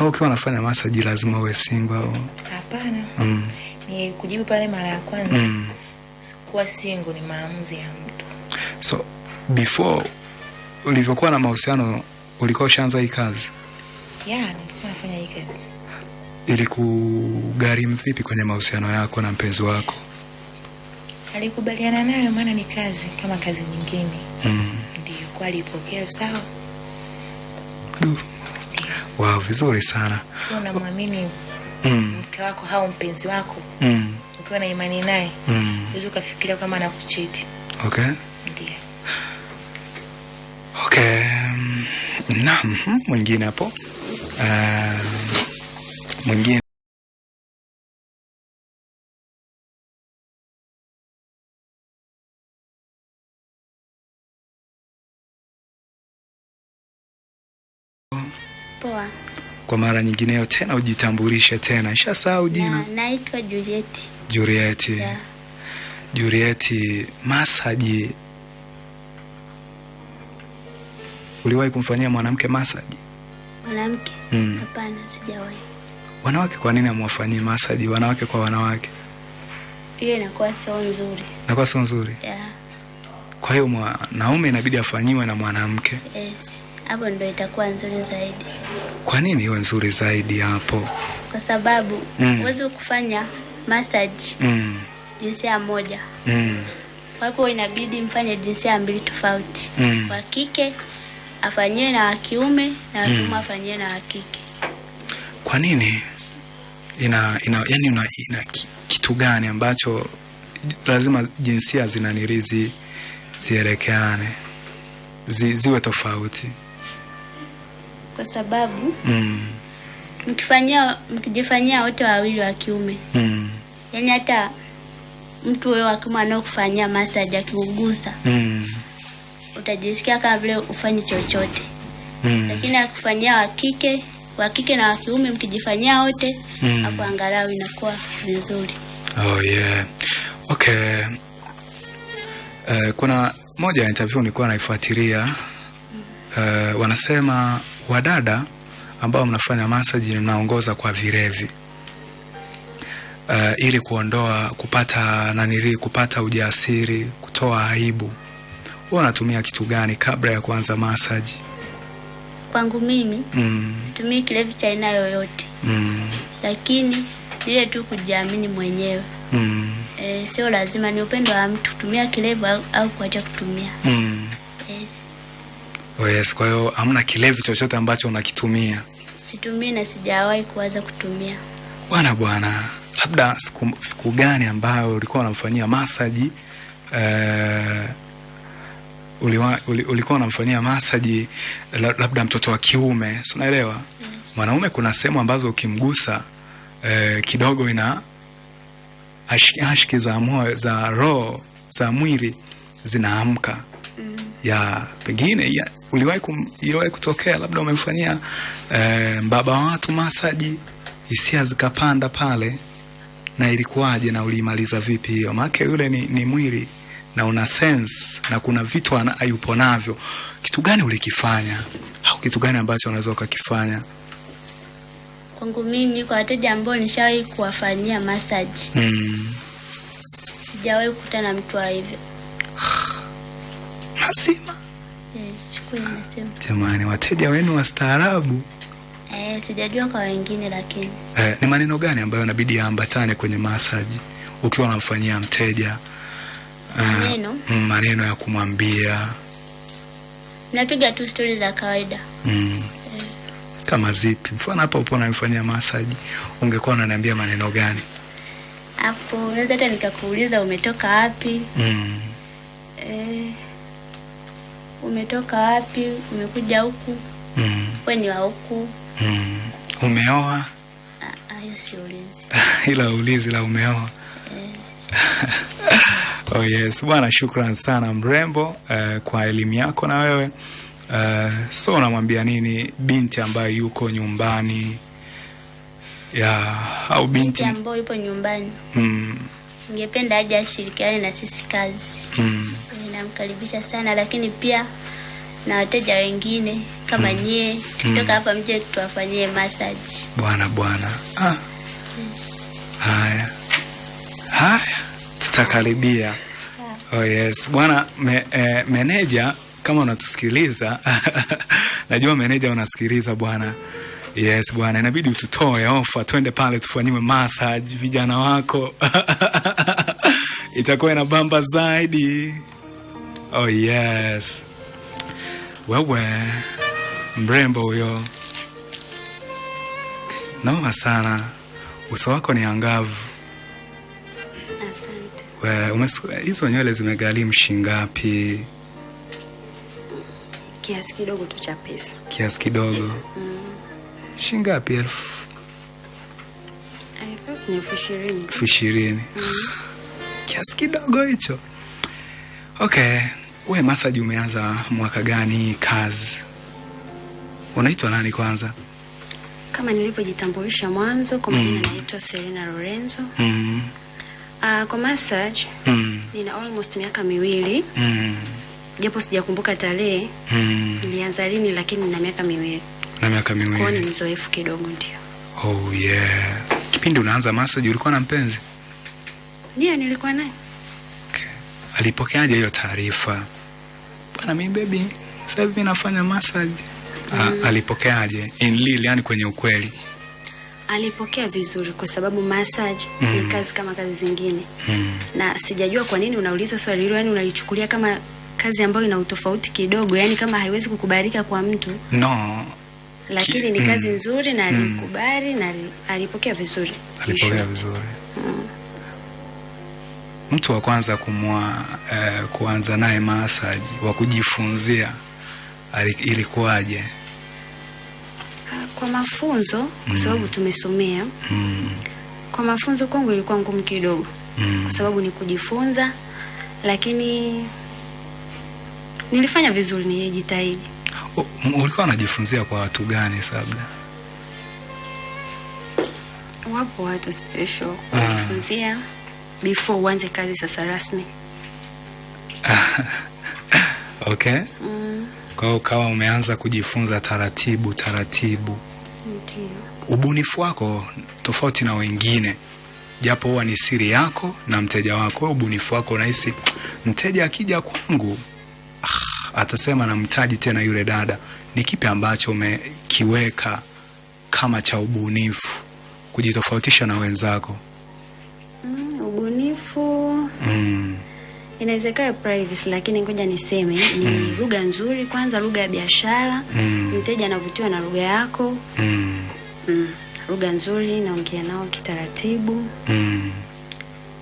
Kwa ukiwa unafanya massage lazima uwe single au? Hapana. Ni kujibu pale mara ya kwanza. Kuwa single ni maamuzi ya mtu. So before ulivyokuwa na mahusiano ulikuwa ushaanza hii kazi? Yeah, nilikuwa nafanya hii kazi. Ilikugharimu vipi kwenye mahusiano yako na mpenzi wako? Alikubaliana nayo, maana ni kazi kama kazi nyingine. Ndio, kwa alipokea sawa. Wow, vizuri sana. Unamwamini mke wako au mpenzi wako, ukiwa na imani naye, uweze kufikiria kama anakucheat. Okay. Ndio. Okay. Naam, mwingine hapo. Mwingine Poa. Kwa mara nyingineyo tena ujitambulishe tena. Nishasahau jina. Naitwa Juliet. Juliet. Yeah. Juliet, massage. Uliwahi kumfanyia mwanamke massage? Mwanamke? Hapana, sijawahi. Wanawake kwa nini hamwafanyii massage wanawake kwa wanawake? Hiyo inakuwa sio nzuri. Inakuwa sio nzuri? Yeah. Kwa hiyo mwanaume inabidi afanyiwe na mwanamke? Yes. Hapo ndio itakuwa nzuri zaidi. Kwa nini iwe nzuri zaidi hapo? Kwa sababu uwezo kufanya massage jinsia moja. Hapo inabidi mfanye jinsia mbili tofauti. Wa kike afanyiwe na wa kiume na wa kiume afanyiwe na wa kike. Kwa nini? Ina kitu gani ambacho lazima jinsia zinanirizi zielekeane, ziwe tofauti? Kwa sababu mkijifanyia wote wawili wa kiume, yani hata mtu wewe wa kiume anakufanyia massage akikugusa, utajisikia kama vile ufanye chochote. Lakini akufanyia wa kike na wa kiume mkijifanyia wote, hapo angalau inakuwa vizuri. Oh yeah. Okay. Kuna moja interview nilikuwa naifuatilia. Wanasema wadada ambao mnafanya massage mnaongoza kwa vilevi. Ili kupata ujasiri, kutoa aibu. Wewe unatumia kitu gani kabla ya kuanza massage? Kwangu mimi situmii kilevi cha aina yoyote. Lakini ile tu kujiamini mwenyewe. Sio lazima, ni upendo wa mtu kutumia kilevi au kuacha kutumia. Yes. Oh yes, kwa hiyo hamna kilevi chochote ambacho unakitumia? Situmii na sijawahi kuanza kutumia. Bwana, labda siku gani ambayo ulikuwa unamfanyia massage ulikuwa unamfanyia massage labda mtoto wa kiume, si unaelewa? Yes. Mwanaume kuna sehemu ambazo ukimgusa kidogo ina ashiki za moyo, za roho, za mwili zinaamka. Ya pengine iliwahi kutokea labda umemfanyia baba wa watu massage, hisia zikapanda pale, na ilikuwaje na ulimaliza vipi hiyo? Maana yule ni mwili na una sense na kuna vitu hayupo navyo. Kitu gani ulikifanya au kitu gani ambacho unaweza ukakifanya? Kwangu mimi, kwa wateja ambao nishawahi kuwafanyia massage, sijawahi kukutana na mtu wa hivyo. Lazima. Yes, kweli nasema. Jamani, wateja wenu wastaarabu. Sijajua kwa wengine lakini. Ni maneno gani ambayo inabidi yaambatane kwenye massage ukiwa unamfanyia mteja? Maneno ya kumwambia. Napiga tu stories za kawaida. Kama zipi? Mfano hapa upo unamfanyia massage, ungekuwa unaniambia maneno gani? Hapo unaweza hata nikakuuliza umetoka wapi? Umetoka wapi? Umekuja huku? Wewe ni wa huku? Umeoa? Hiyo si ulizi. Ila ulizi la umeoa. Oh yes, bwana, shukrani sana mrembo kwa elimu yako. Na wewe so unamwambia nini binti ambaye yuko nyumbani au binti ambaye yupo nyumbani? Ningependa aje ashirikiane na sisi kazi. Namkaribisha sana, lakini pia na wateja wengine kama nyie kutoka hapa mje tuwafanyie massage. Bwana. Yes. Haya, tutakaribia. Oh yes. Bwana meneja, kama unatusikiliza najua meneja unasikiliza bwana. Yes bwana, inabidi ututoe ofa twende pale tufanyiwe massage vijana wako. Itakuwa ina bamba zaidi. Oh yes. Wewe mrembo huyo. Noma sana. Uso wako ni angavu. Asante. Hizo nywele zimegharimu shingapi? Kiasi kidogo tu cha pesa. Kiasi kidogo. Shingapi? 1000? 20,000. 20,000. Kiasi kidogo hicho. Okay. Wewe massage umeanza mwaka gani kazi? Unaitwa nani kwanza? Kama nilivyojitambulisha mwanzo, kwa majina naitwa Serena Lorenzo. Kwa massage nina almost miaka 2. Japo sijakumbuka tarehe. Nilianza lini, lakini nina miaka 2. Na miaka 2. Kwa ni mzoefu kidogo ndio. Oh yeah. Kipindi unaanza massage ulikuwa na mpenzi? Ndio, nilikuwa naye. Okay. Alipokeaje hiyo taarifa? Bwana mimi baby, sasa hivi nafanya massage. Alipokeaje? In real, yani kwenye ukweli. Alipokea vizuri kwa sababu massage ni kazi kama kazi zingine. Na sijajua kwa nini unauliza swali hilo, yani unalichukulia kama kazi ambayo ina utofauti kidogo, yani kama haiwezi kukubalika kwa mtu. No. Lakini ni kazi nzuri na alikubali na alipokea vizuri. Alipokea vizuri. Mtu wa kwanza kuanza naye massage, wa kujifunzia, ilikuwaje? Kwa mafunzo, kwa sababu tumesomea. Kwa mafunzo kwangu ilikuwa ngumu kidogo. Kwa sababu ni kujifunza, lakini nilifanya vizuri, nilijitahidi. Ulikuwa unajifunzia kwa watu gani labda? Wapo watu special kujifunzia before uanze kazi sasa rasmi. Okay. Kwa ukawa umeanza kujifunza taratibu. Ndio. Ubunifu wako tofauti na wengine. Japo huwa ni siri yako na mteja wako. Ubunifu wako unahisi mteja akija kwangu atasema namhitaji tena yule dada. Ni kipi ambacho umekiweka kama cha ubunifu kujitofautisha na wenzako? Ubunifu inawezekana privacy, lakini ngoja niseme ni lugha nzuri kwanza, lugha ya biashara. Mteja anavutiwa na lugha yako. Lugha nzuri, naongea nao kitaratibu.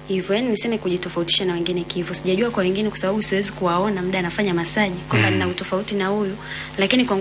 Hivyo yani niseme kujitofautisha na wengine kivyo. Sijajua kwa wengine kwa sababu siwezi kuwaona muda anafanya massage kwamba nina utofauti na huyu, lakini kwa